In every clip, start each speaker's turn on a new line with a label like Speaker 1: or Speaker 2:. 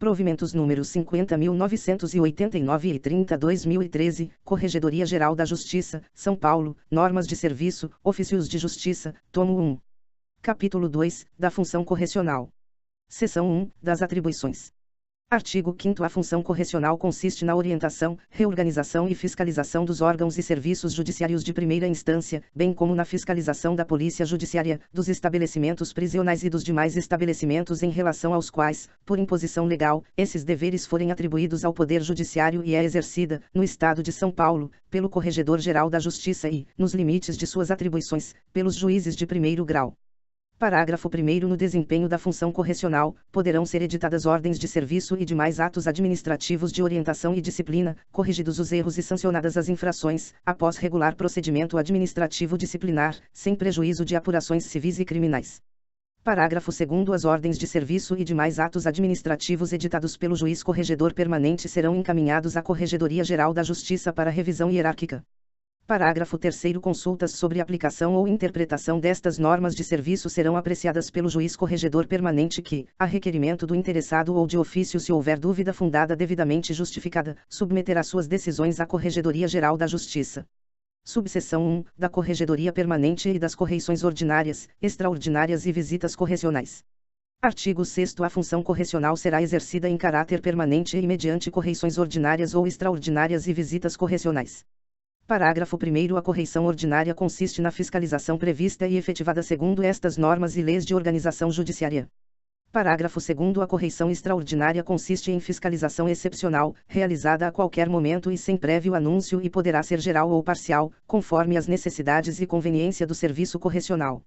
Speaker 1: Provimentos números 50.989 e 30/2013, Corregedoria Geral da Justiça, São Paulo, Normas de Serviço, Ofícios de Justiça, tomo 1. Capítulo 2, da Função Correcional. Seção 1, das Atribuições. Artigo 5º. A função correcional consiste na orientação, reorganização e fiscalização dos órgãos e serviços judiciários de primeira instância, bem como na fiscalização da Polícia Judiciária, dos estabelecimentos prisionais e dos demais estabelecimentos em relação aos quais, por imposição legal, esses deveres forem atribuídos ao Poder Judiciário e é exercida, no Estado de São Paulo, pelo Corregedor-Geral da Justiça e, nos limites de suas atribuições, pelos juízes de primeiro grau. Parágrafo 1º. No desempenho da função correcional, poderão ser editadas ordens de serviço e demais atos administrativos de orientação e disciplina, corrigidos os erros e sancionadas as infrações, após regular procedimento administrativo disciplinar, sem prejuízo de apurações civis e criminais. Parágrafo 2º. As ordens de serviço e demais atos administrativos editados pelo juiz corregedor permanente serão encaminhados à Corregedoria Geral da Justiça para revisão hierárquica. Parágrafo 3º. Consultas sobre aplicação ou interpretação destas normas de serviço serão apreciadas pelo juiz corregedor permanente que, a requerimento do interessado ou de ofício se houver dúvida fundada devidamente justificada, submeterá suas decisões à Corregedoria Geral da Justiça. Subseção 1, da Corregedoria Permanente e das Correições Ordinárias, Extraordinárias e Visitas Correcionais. Artigo 6º. A função correcional será exercida em caráter permanente e mediante correições ordinárias ou extraordinárias e visitas correcionais. Parágrafo 1º. A correição ordinária consiste na fiscalização prevista e efetivada segundo estas normas e leis de organização judiciária. Parágrafo 2º. A correição extraordinária consiste em fiscalização excepcional, realizada a qualquer momento e sem prévio anúncio e poderá ser geral ou parcial, conforme as necessidades e conveniência do serviço correcional.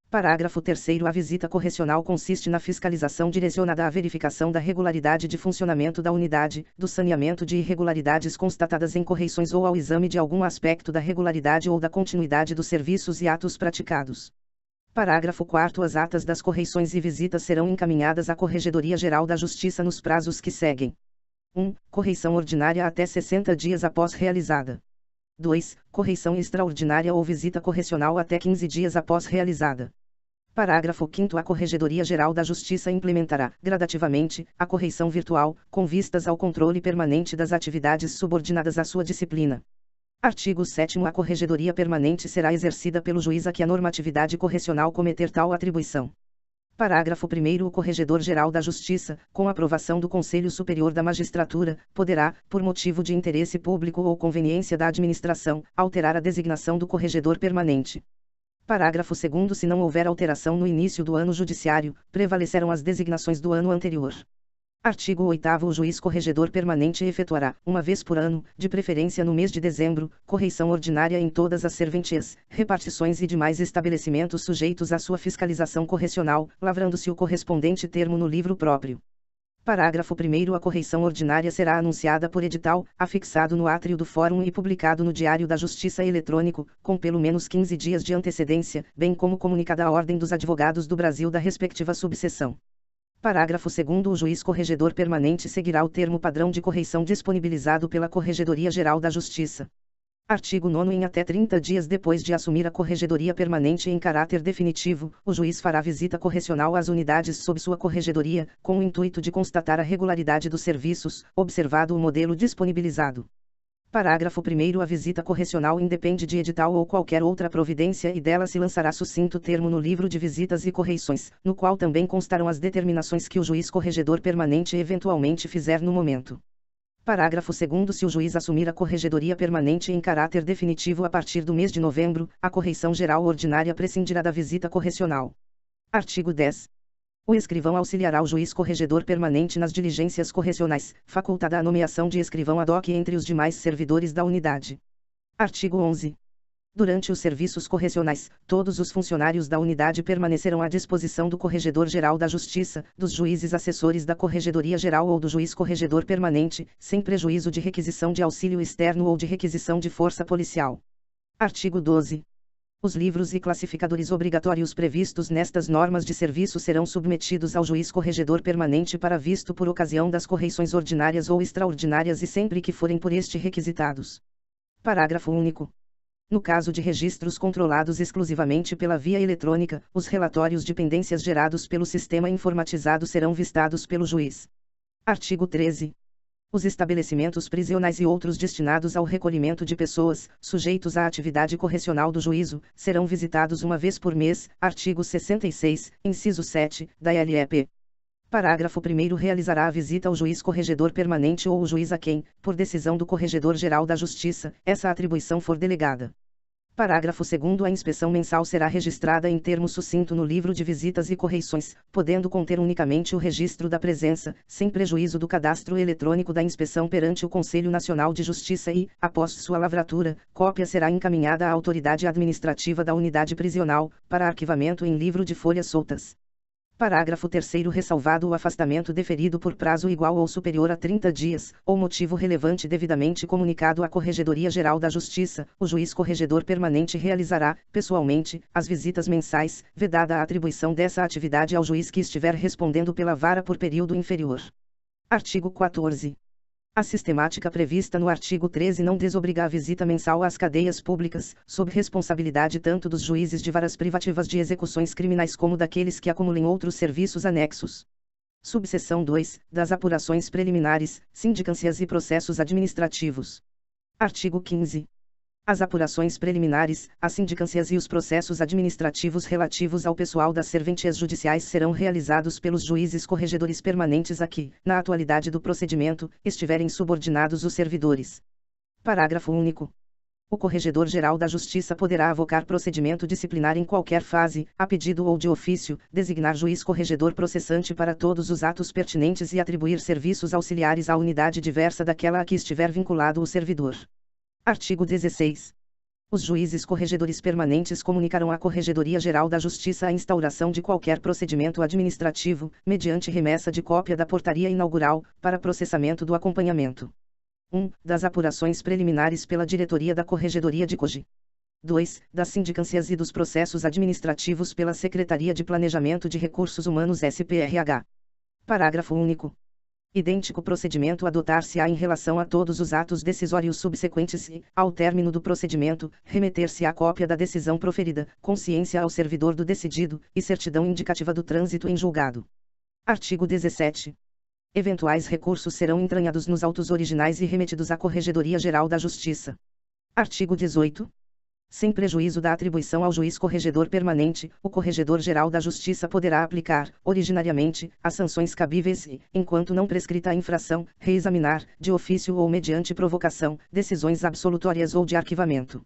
Speaker 1: Parágrafo 3º. A visita correcional consiste na fiscalização direcionada à verificação da regularidade de funcionamento da unidade, do saneamento de irregularidades constatadas em correições ou ao exame de algum aspecto da regularidade ou da continuidade dos serviços e atos praticados. Parágrafo 4º. As atas das correições e visitas serão encaminhadas à Corregedoria Geral da Justiça nos prazos que seguem. 1. Correição ordinária até 60 dias após realizada. 2. Correição extraordinária ou visita correcional até 15 dias após realizada. Parágrafo 5º. A Corregedoria Geral da Justiça implementará, gradativamente, a correição virtual, com vistas ao controle permanente das atividades subordinadas à sua disciplina. Artigo 7º. A Corregedoria Permanente será exercida pelo juiz a que a normatividade correcional cometer tal atribuição. Parágrafo 1º. O Corregedor-Geral da Justiça, com aprovação do Conselho Superior da Magistratura, poderá, por motivo de interesse público ou conveniência da administração, alterar a designação do Corregedor Permanente. Parágrafo 2º. Se não houver alteração no início do ano judiciário, prevalecerão as designações do ano anterior. Artigo 8º. O juiz corregedor permanente efetuará, uma vez por ano, de preferência no mês de dezembro, correição ordinária em todas as serventias, repartições e demais estabelecimentos sujeitos à sua fiscalização correcional, lavrando-se o correspondente termo no livro próprio. Parágrafo 1º. A correição ordinária será anunciada por edital, afixado no átrio do Fórum e publicado no Diário da Justiça eletrônico, com pelo menos 15 dias de antecedência, bem como comunicada à Ordem dos Advogados do Brasil da respectiva subseção. Parágrafo 2º. O juiz corregedor permanente seguirá o termo padrão de correição disponibilizado pela Corregedoria Geral da Justiça. Artigo 9º. Em até 30 dias depois de assumir a Corregedoria Permanente em caráter definitivo, o juiz fará visita correcional às unidades sob sua corregedoria, com o intuito de constatar a regularidade dos serviços, observado o modelo disponibilizado. Parágrafo 1º. A visita correcional independe de edital ou qualquer outra providência e dela se lançará sucinto termo no livro de visitas e correições, no qual também constarão as determinações que o juiz corregedor permanente eventualmente fizer no momento. Parágrafo 2º. Se o juiz assumir a Corregedoria Permanente em caráter definitivo a partir do mês de novembro, a correição geral ordinária prescindirá da visita correcional. Artigo 10. O escrivão auxiliará o juiz corregedor permanente nas diligências correcionais, facultada a nomeação de escrivão ad hoc entre os demais servidores da unidade. Artigo 11. Durante os serviços correcionais, todos os funcionários da unidade permanecerão à disposição do Corregedor-Geral da Justiça, dos juízes assessores da Corregedoria Geral ou do juiz corregedor permanente, sem prejuízo de requisição de auxílio externo ou de requisição de força policial. Artigo 12. Os livros e classificadores obrigatórios previstos nestas normas de serviço serão submetidos ao juiz corregedor permanente para visto por ocasião das correições ordinárias ou extraordinárias e sempre que forem por este requisitados. Parágrafo único. No caso de registros controlados exclusivamente pela via eletrônica, os relatórios de pendências gerados pelo sistema informatizado serão vistados pelo juiz. Artigo 13. Os estabelecimentos prisionais e outros destinados ao recolhimento de pessoas, sujeitos à atividade correcional do juízo, serão visitados uma vez por mês. Artigo 66, inciso 7, da LEP. Parágrafo 1º. Realizará a visita ao juiz corregedor permanente ou o juiz a quem, por decisão do Corregedor-Geral da Justiça, essa atribuição for delegada. Parágrafo 2º. A inspeção mensal será registrada em termo sucinto no livro de visitas e correições, podendo conter unicamente o registro da presença, sem prejuízo do cadastro eletrônico da inspeção perante o Conselho Nacional de Justiça e, após sua lavratura, cópia será encaminhada à autoridade administrativa da unidade prisional, para arquivamento em livro de folhas soltas. Parágrafo 3º. Ressalvado o afastamento deferido por prazo igual ou superior a 30 dias, ou motivo relevante devidamente comunicado à Corregedoria-Geral da Justiça, o juiz corregedor permanente realizará, pessoalmente, as visitas mensais, vedada a atribuição dessa atividade ao juiz que estiver respondendo pela vara por período inferior. Artigo 14. A sistemática prevista no artigo 13 não desobriga a visita mensal às cadeias públicas, sob responsabilidade tanto dos juízes de varas privativas de execuções criminais como daqueles que acumulem outros serviços anexos. Subseção 2, das apurações preliminares, sindicâncias e processos administrativos. Artigo 15. As apurações preliminares, as sindicâncias e os processos administrativos relativos ao pessoal das serventias judiciais serão realizados pelos juízes corregedores permanentes a que, na atualidade do procedimento, estiverem subordinados os servidores. Parágrafo único. O Corregedor-Geral da Justiça poderá avocar procedimento disciplinar em qualquer fase, a pedido ou de ofício, designar juiz corregedor processante para todos os atos pertinentes e atribuir serviços auxiliares à unidade diversa daquela a que estiver vinculado o servidor. Artigo 16. Os juízes corregedores permanentes comunicarão à Corregedoria-Geral da Justiça a instauração de qualquer procedimento administrativo, mediante remessa de cópia da portaria inaugural, para processamento do acompanhamento. 1. Das apurações preliminares pela Diretoria da Corregedoria de COGE. 2. Das sindicâncias e dos processos administrativos pela Secretaria de Planejamento de Recursos Humanos SPRH. Parágrafo único. Idêntico procedimento adotar-se-á em relação a todos os atos decisórios subsequentes e, ao término do procedimento, remeter-se-á cópia da decisão proferida, consciência ao servidor do decidido, e certidão indicativa do trânsito em julgado. Artigo 17. Eventuais recursos serão entranhados nos autos originais e remetidos à Corregedoria-Geral da Justiça. Artigo 18. Sem prejuízo da atribuição ao juiz corregedor permanente, o Corregedor-Geral da Justiça poderá aplicar, originariamente, as sanções cabíveis e, enquanto não prescrita a infração, reexaminar, de ofício ou mediante provocação, decisões absolutórias ou de arquivamento.